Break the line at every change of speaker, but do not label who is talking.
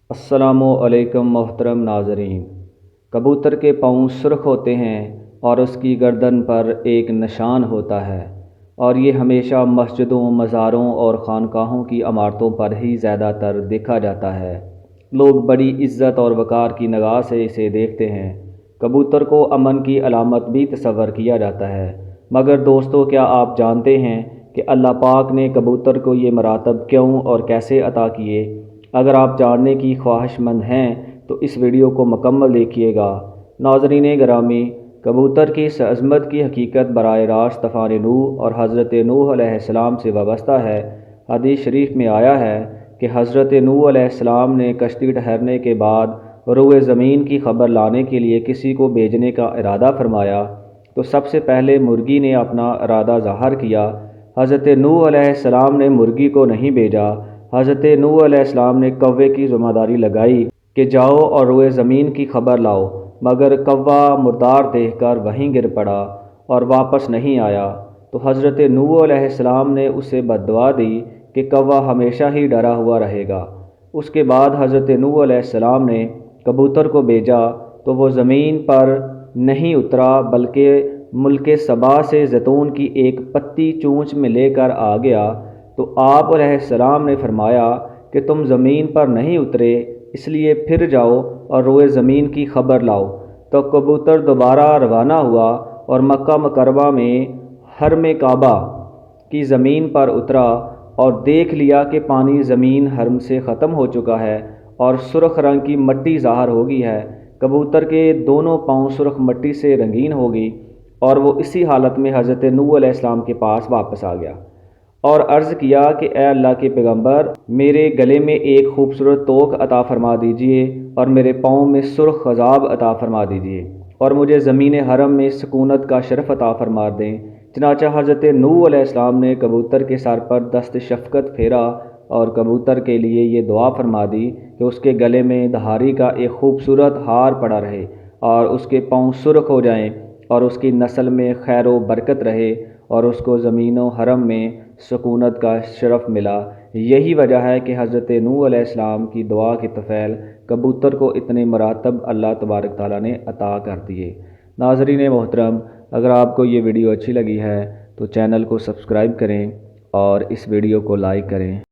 अस्सलामुअलैकुम मोहतरम नाज़रीन। कबूतर के पाँव सुर्ख होते हैं और उसकी गर्दन पर एक निशान होता है, और ये हमेशा मस्जिदों, मज़ारों और खानकाहों की इमारतों पर ही ज़्यादातर देखा जाता है। लोग बड़ी इज़्ज़त और वक़ार की निगाह से इसे देखते हैं। कबूतर को अमन की अलामत भी तस्वर किया जाता है। मगर दोस्तों, क्या आप जानते हैं कि अल्लाह पाक ने कबूतर को ये मरातब क्यों और कैसे अता किए? अगर आप जानने की ख्वाहिशमंद हैं तो इस वीडियो को मुकम्मल देखिएगा। नाज़रीन गिरामी, कबूतर की इस अज़मत की हकीकत बराह रास्त तूफ़ान नूह और हज़रत नूह अलैहिस्सलाम से वाबस्ता है। हदीस शरीफ में आया है कि हज़रत नूह अलैहिस्सलाम ने कश्ती ठहरने के बाद रोए ज़मीन की खबर लाने के लिए किसी को भेजने का इरादा फरमाया, तो सबसे पहले मुर्गी ने अपना इरादा ज़ाहिर किया। हज़रत नूह अलैहिस्सलाम ने मुर्गी को नहीं भेजा। हज़रत नूह अलैहिस्सलाम ने कौवे की ज़िम्मेदारी लगाई कि जाओ और रोए ज़मीन की खबर लाओ, मगर कौवा मुर्दार देखकर वहीं गिर पड़ा और वापस नहीं आया। तो हज़रत नूह अलैहिस्सलाम ने उसे बद्दुआ दी कि कौवा हमेशा ही डरा हुआ रहेगा। उसके बाद हज़रत नूह अलैहिस्सलाम ने कबूतर को भेजा, तो वो ज़मीन पर नहीं उतरा बल्कि मुल्क सबा से जैतून की एक पत्ती चोंच में लेकर आ गया। तो आप अलैहिस्सलाम ने फरमाया कि तुम ज़मीन पर नहीं उतरे, इसलिए फिर जाओ और रोए ज़मीन की खबर लाओ। तो कबूतर दोबारा रवाना हुआ और मक्का मुकर्रमा में हरम काबा की ज़मीन पर उतरा और देख लिया कि पानी ज़मीन हरम से ख़त्म हो चुका है और सुर्ख रंग की मट्टी ज़ाहिर हो गई है। कबूतर के दोनों पाँव सुर्ख मट्टी से रंगीन हो गई और वो इसी हालत में हज़रत नूह अलैहिस्सलाम के पास वापस आ गया और अर्ज़ किया कि ए अल्लाह के पैगंबर, मेरे गले में एक खूबसूरत तोक अता फरमा दीजिए और मेरे पाँव में सुर्ख ख़ज़ाब अता फरमा दीजिए और मुझे ज़मीन हरम में सुकूनत का शरफ़ अता फरमा दें। चनाचा हज़रत नूह अलैहिस्सलाम ने कबूतर के सर पर दस्त शफ़क़त फेरा और कबूतर के लिए ये दुआ फरमा दी कि उसके गले में दहारी का एक खूबसूरत हार पड़ा रहे और उसके पाँव सुर्ख हो जाएं और उसकी नस्ल में खैर व बरकत रहे और उसको ज़मीन व हरम में सुकूनत का शरफ़ मिला। यही वजह है कि हज़रत नूह अलैहिस्सलाम की दुआ की तफ़ैल कबूतर को इतने मरातब अल्लाह तबारक ताला ने अता कर दिए। नाज़रीन मोहतरम, अगर आपको ये वीडियो अच्छी लगी है तो चैनल को सब्सक्राइब करें और इस वीडियो को लाइक करें।